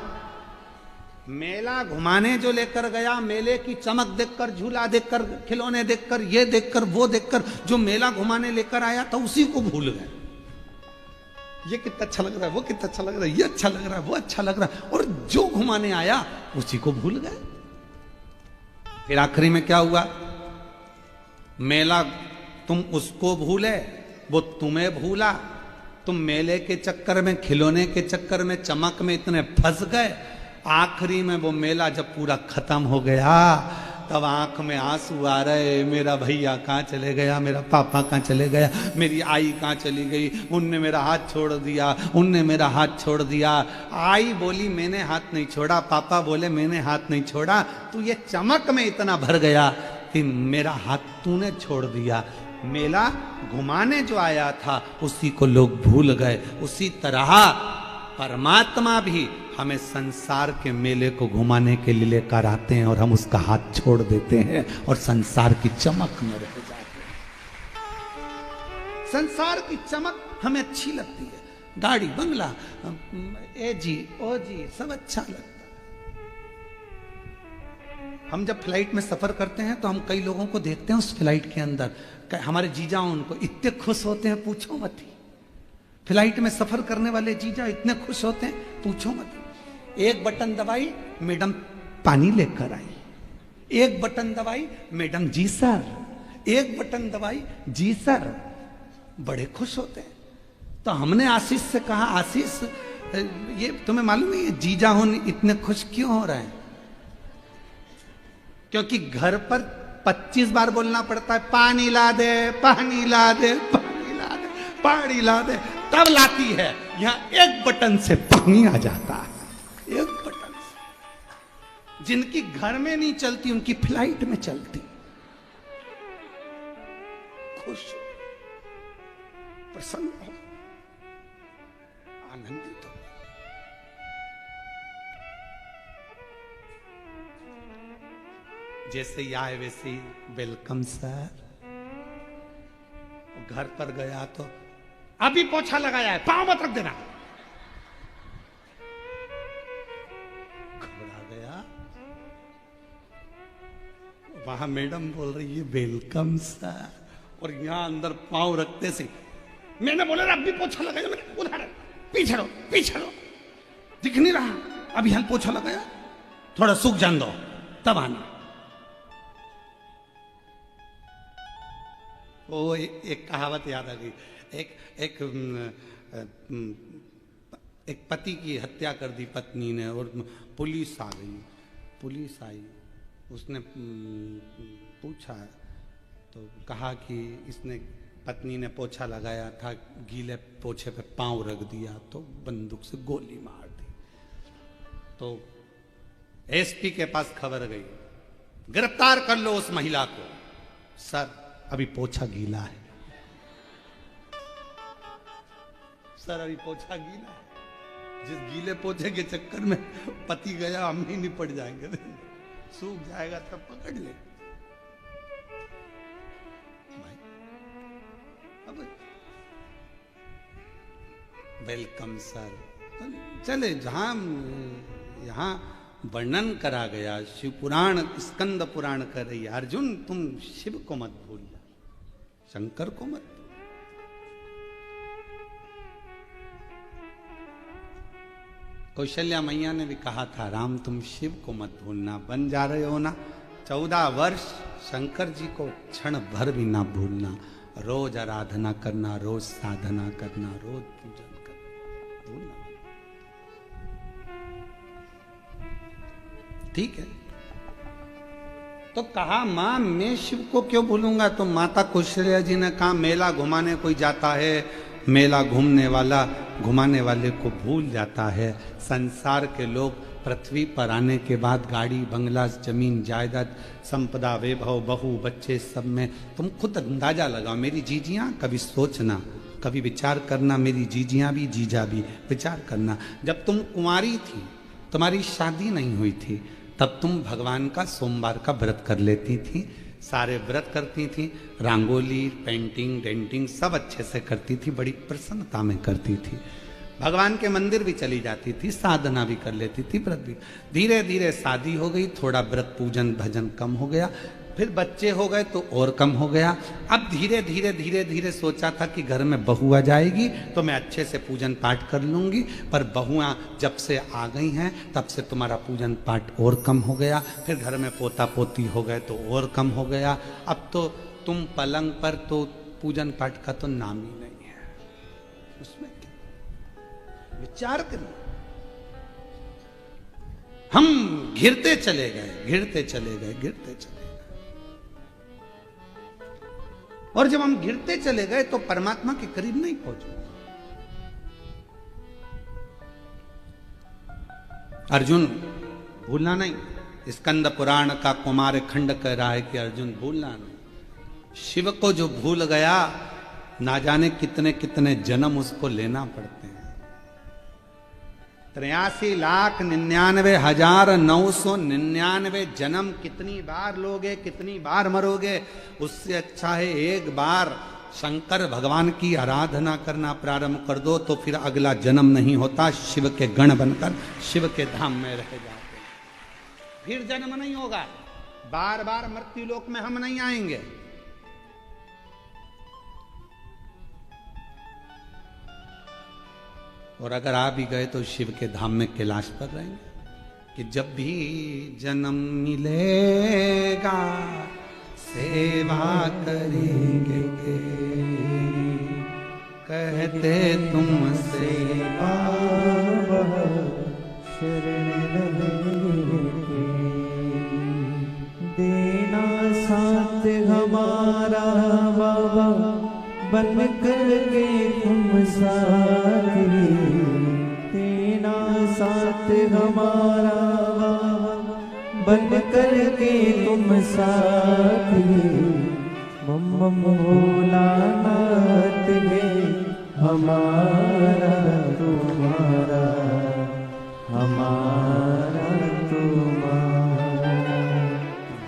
A: मेला घुमाने जो लेकर गया, मेले की चमक देखकर, झूला देखकर, खिलौने देखकर, ये देखकर, वो देखकर जो मेला घुमाने लेकर आया था उसी को भूल गए। ये कितना अच्छा लग रहा है, वो कितना अच्छा लग रहा है, ये अच्छा लग रहा है, वो अच्छा लग रहा है, और जो घुमाने आया उसी को भूल गए। फिर आखिरी में क्या हुआ? मेला तुम उसको भूले, वो तुम्हें भूला। तुम मेले के चक्कर में, खिलौने के चक्कर में, चमक में इतने फंस गए, आखिरी में वो मेला जब पूरा खत्म हो गया तब आंख में आंसू आ रहे, मेरा भैया कहाँ चले गया, मेरा पापा कहाँ चले गया, मेरी आई कहाँ चली गई, उनने मेरा हाथ छोड़ दिया, उनने मेरा हाथ छोड़ दिया। आई बोली मैंने हाथ नहीं छोड़ा, पापा बोले मैंने हाथ नहीं छोड़ा, तू ये चमक में इतना भर गया कि मेरा हाथ तूने छोड़ दिया। मेला घुमाने जो आया था उसी को लोग भूल गए। उसी तरह परमात्मा भी हमें संसार के मेले को घुमाने के लिए लेकर आते हैं और हम उसका हाथ छोड़ देते हैं और संसार की चमक में रह जाते हैं। संसार की चमक हमें अच्छी लगती है, गाड़ी बंगला, ए जी ओ जी सब अच्छा लगता है। हम जब फ्लाइट में सफर करते हैं तो हम कई लोगों को देखते हैं उस फ्लाइट के अंदर, हमारे जीजा उनको इतने खुश होते हैं पूछो मत ही। फ्लाइट में सफर करने वाले जीजा इतने खुश होते हैं पूछो मत। एक बटन दबाई मैडम पानी लेकर आई, एक बटन दबाई मैडम जी सर, एक बटन दबाई जी सर, बड़े खुश होते हैं। तो हमने आशीष से कहा, आशीष ये तुम्हें मालूम है ये जीजा होने इतने खुश क्यों हो रहे हैं? क्योंकि घर पर 25 बार बोलना पड़ता है, पानी ला दे, पानी ला दे, पानी ला दे, पानी ला दे, तब लाती है। यहां एक बटन से पानी आ जाता है, एक बटन से। जिनकी घर में नहीं चलती उनकी फ्लाइट में चलती। खुश हो, प्रसन्न हो, आनंदित हो। जैसे ही आए वैसे ही वेलकम सर। घर पर गया तो अभी पोछा लगाया है, पांव मत रख देना। घबरा गया, वहां मैडम बोल रही है वेलकम सर, और यहां अंदर पांव रखते से मैंने बोला अभी पोछा लगाया, मैंने उधर पीछे रो, पीछे रो, दिख नहीं रहा, अभी यहां पोछा लगाया, थोड़ा सूख जान दो तब आना। वो एक कहावत याद आ गई। एक पति की हत्या कर दी पत्नी ने और पुलिस आ गई। पुलिस आई, उसने पूछा तो कहा कि इसने, पत्नी ने पोछा लगाया था, गीले पोछे पे पांव रख दिया तो बंदूक से गोली मार दी। तो एसपी के पास खबर गई, गिरफ्तार कर लो उस महिला को। सर अभी पोछा गीला है, सर अभी पोछा गीला है। जिस गीले पोछे के चक्कर में पति गया, हम ही निपट जाएंगे, सूख जाएगा तब पकड़ ले भाई। अब वेलकम सर, चले जहां यहां वर्णन करा गया, शिव पुराण स्कंद पुराण कर रही है, अर्जुन तुम शिव को मत भूलना, शंकर को मत। कौशल्या मैया ने भी कहा था, राम तुम शिव को मत भूलना, बन जा रहे हो ना 14 वर्ष, शंकर जी को क्षण भर भी ना भूलना, रोज आराधना करना, रोज साधना करना, रोज पूजन करना, भूलना। ठीक है, तो कहा मां मैं शिव को क्यों भूलूंगा? तो माता कौशल्या जी ने कहा मेला घुमाने कोई जाता है, मेला घूमने वाला घुमाने वाले को भूल जाता है। संसार के लोग पृथ्वी पर आने के बाद गाड़ी बंगला जमीन जायदाद संपदा वैभव बहू बच्चे सब में, तुम खुद अंदाजा लगाओ। मेरी जीजियां कभी सोचना, कभी विचार करना, मेरी जीजियां भी जीजा भी विचार करना, जब तुम कुंवारी थी, तुम्हारी शादी नहीं हुई थी, तब तुम भगवान का सोमवार का व्रत कर लेती थी, सारे व्रत करती थी, रंगोली, पेंटिंग, डेंटिंग सब अच्छे से करती थी, बड़ी प्रसन्नता में करती थी। भगवान के मंदिर भी चली जाती थी, साधना भी कर लेती थी, व्रत भी। धीरे धीरे शादी हो गई, थोड़ा व्रत पूजन भजन कम हो गया, फिर बच्चे हो गए तो और कम हो गया। अब धीरे धीरे धीरे धीरे सोचा था कि घर में बहू आ जाएगी तो मैं अच्छे से पूजन पाठ कर लूंगी, पर बहुआं जब से आ गई हैं तब से तुम्हारा पूजन पाठ और कम हो गया। फिर घर में पोता पोती हो गए तो और कम हो गया। अब तो तुम पलंग पर तो पूजन पाठ का तो नाम ही नहीं है। उसमें विचार करिए। हम घिरते चले गए, घिरते चले गए, घिरते चले गए, और जब हम घिरते चले गए तो परमात्मा के करीब नहीं पहुंचे। अर्जुन भूलना नहीं, स्कंद पुराण का कुमार खंड कह रहा है कि अर्जुन भूलना नहीं। शिव को जो भूल गया, ना जाने कितने कितने जन्म उसको लेना पड़ते हैं। 83,99,999 जन्म कितनी बार लोगे, कितनी बार मरोगे। उससे अच्छा है एक बार शंकर भगवान की आराधना करना प्रारंभ कर दो तो फिर अगला जन्म नहीं होता। शिव के गण बनकर शिव के धाम में रह जाते, फिर जन्म नहीं होगा। बार बार मृत्यु लोक में हम नहीं आएंगे। और अगर आ भी गए तो शिव के धाम में कैलाश पर रहेंगे कि जब भी जन्म मिलेगा सेवा करेंगे, कहते तुमसे
B: शरण देना साथ हमारा बाबा, बन करके तुम साथी। देना साथ हमारा बाबा, बन करके तुम साथी। मम भोलानाथ है हमारा तुम्हारा, हमारा तुम्हारा।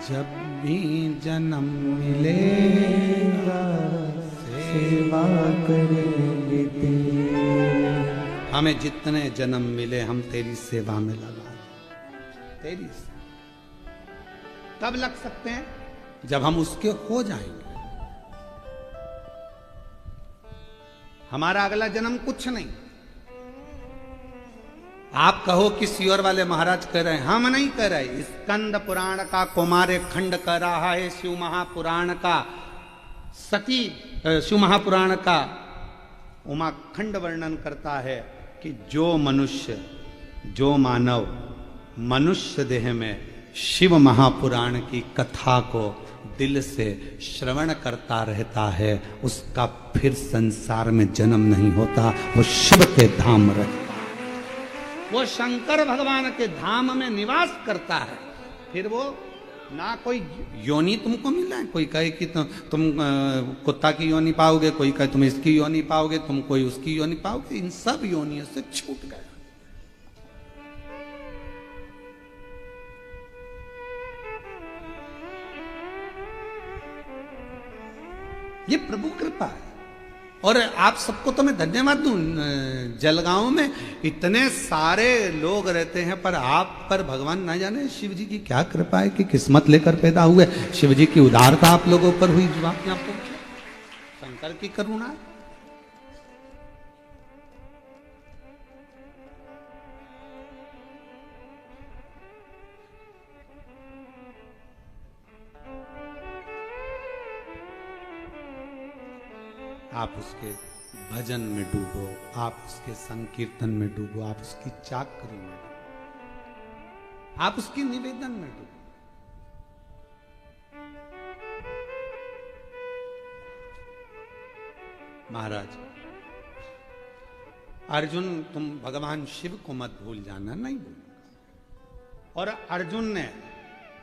A: जब भी जन्म मिलेगा
B: सेवा करेंगे तेरी।
A: हमें जितने जन्म मिले हम तेरी सेवा में लगा दें। तेरी कब लग सकते हैं? जब हम उसके हो जाएंगे। हमारा अगला जन्म कुछ नहीं। आप कहो कि सियोर वाले महाराज कह रहे हैं, हम नहीं कह रहे। स्कंद पुराण का कुमार खंड कह रहा है, शिव महापुराण का सती, शिव महापुराण का उमाखंड वर्णन करता है कि जो मनुष्य, जो मानव मनुष्य देह में शिव महापुराण की कथा को दिल से श्रवण करता रहता है, उसका फिर संसार में जन्म नहीं होता, वो शिव के धाम रहता है, वो शंकर भगवान के धाम में निवास करता है। फिर वो ना कोई योनि तुमको मिला है, कोई कहे कि तुम कुत्ता की योनि पाओगे, कोई कहे तुम इसकी योनि पाओगे, तुम कोई उसकी योनि पाओगे। इन सब योनियों से छूट गया। ये प्रभु कृपा है। और आप सबको तो मैं धन्यवाद दूं, जलगांव में इतने सारे लोग रहते हैं, पर आप पर भगवान ना जाने शिव जी की क्या कृपा है कि किस्मत लेकर पैदा हुए। शिव जी की उदारता आप लोगों पर हुई, जो आप यहाँ पहुंचे, शंकर की करुणा। आप उसके भजन में डूबो, आप उसके संकीर्तन में डूबो, आप उसकी चाकरी में डूबो, आप उसकी निवेदन में डूबो। महाराज अर्जुन, तुम भगवान शिव को मत भूल जाना, नहीं भूल। और अर्जुन ने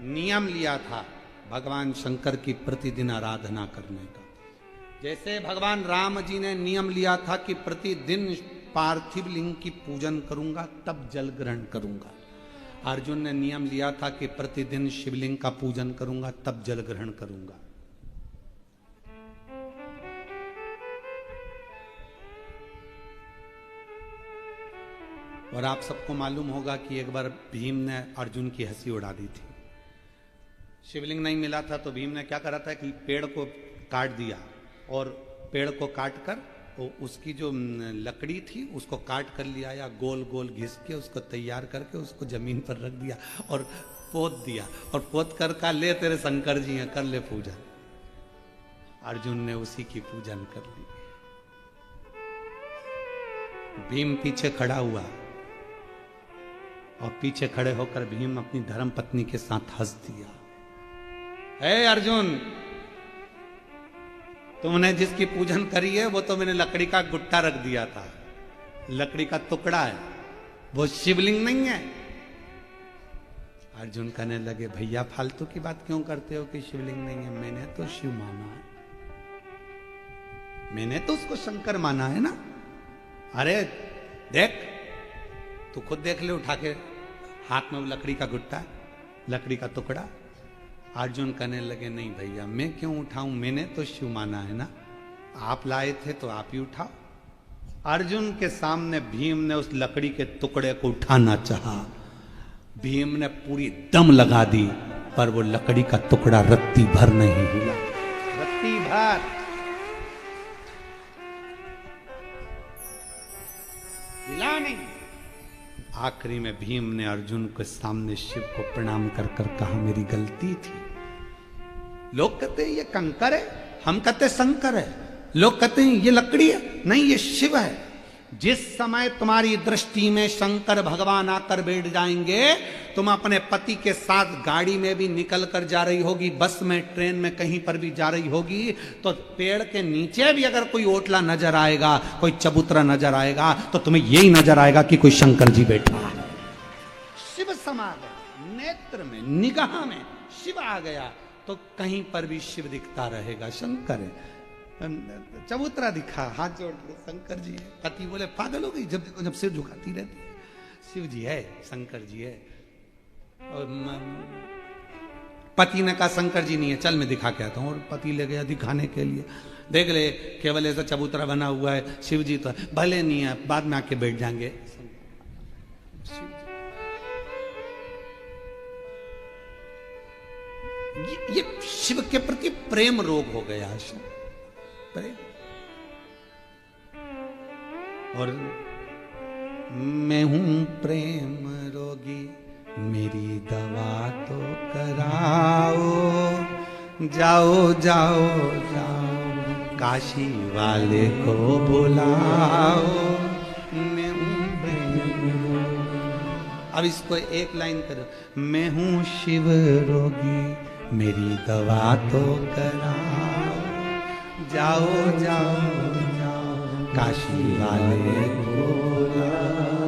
A: नियम लिया था भगवान शंकर की प्रतिदिन आराधना करने का। जैसे भगवान राम जी ने नियम लिया था कि प्रतिदिन पार्थिव लिंग की पूजन करूंगा तब जल ग्रहण करूंगा। अर्जुन ने नियम लिया था कि प्रतिदिन शिवलिंग का पूजन करूंगा तब जल ग्रहण करूंगा। और आप सबको मालूम होगा कि एक बार भीम ने अर्जुन की हंसी उड़ा दी थी। शिवलिंग नहीं मिला था तो भीम ने क्या करा था कि पेड़ को काट दिया और पेड़ को काट कर उसकी जो लकड़ी थी उसको काट कर लिया या गोल गोल घिस के उसको तैयार करके उसको जमीन पर रख दिया और पोत दिया और पोत कर का ले तेरे शंकर जी हैं कर ले पूजन। अर्जुन ने उसी की पूजन कर ली। भीम पीछे खड़ा हुआ और पीछे खड़े होकर भीम अपनी धर्म पत्नी के साथ हंस दिया। हे अर्जुन, तुमने जिसकी पूजन करी है वो तो मैंने लकड़ी का गुट्टा रख दिया था, लकड़ी का टुकड़ा है, वो शिवलिंग नहीं है। अर्जुन कहने लगे भैया फालतू की बात क्यों करते हो कि शिवलिंग नहीं है, मैंने तो शिव माना है, मैंने तो उसको शंकर माना है ना। अरे देख, तू खुद देख ले, उठा के हाथ में वो लकड़ी का गुट्टा, लकड़ी का टुकड़ा। अर्जुन कहने लगे नहीं भैया मैं क्यों उठाऊं, मैंने तो शिव माना है ना, आप लाए थे तो आप ही उठाओ। अर्जुन के सामने भीम ने उस लकड़ी के टुकड़े को उठाना चाहा, भीम ने पूरी दम लगा दी पर वो लकड़ी का टुकड़ा रत्ती भर नहीं हिला, रत्ती भर। हिला नहीं। आखिरी में भीम ने अर्जुन के सामने शिव को प्रणाम कर कर कहा मेरी गलती थी। लोग कहते हैं ये कंकर है, हम कहते हैं शंकर है, लोग कहते हैं ये लकड़ी है, नहीं ये शिव है। जिस समय तुम्हारी दृष्टि में शंकर भगवान आकर बैठ जाएंगे, तुम अपने पति के साथ गाड़ी में भी निकल कर जा रही होगी, बस में, ट्रेन में, कहीं पर भी जा रही होगी, तो पेड़ के नीचे भी अगर कोई ओटला नजर आएगा, कोई चबूतरा नजर आएगा, तो तुम्हें यही नजर आएगा कि कोई शंकर जी बैठा है। शिव समा गया, नेत्र में, निगाह में शिव आ गया तो कहीं पर भी शिव दिखता रहेगा, शंकर है। चबूतरा दिखा, हाथ जोड़ के शंकर जी है। पति बोले पागल हो गई, जब देखो जब सिर झुकाती रहती है। शिव जी है, शंकर जी है। और पति ने कहा शंकर जी नहीं है, चल मैं दिखा के आता हूँ। और पति ले गया दिखाने के लिए, देख ले केवल ऐसा चबूतरा बना हुआ है, शिव जी तो भले नहीं है, बाद में आके बैठ जाएंगे। ये शिव के प्रति प्रेम रोग हो गया, प्रेम। और मैं हूं प्रेम रोगी, मेरी दवा तो कराओ, जाओ जाओ जाओ काशी वाले को बुलाओ, मैं हूं प्रेम। अब इसको एक लाइन करो, मैं हूं शिव रोगी, मेरी दवा तो कराओ, जाओ जाओ जाओ काशी वाले को बुलाओ।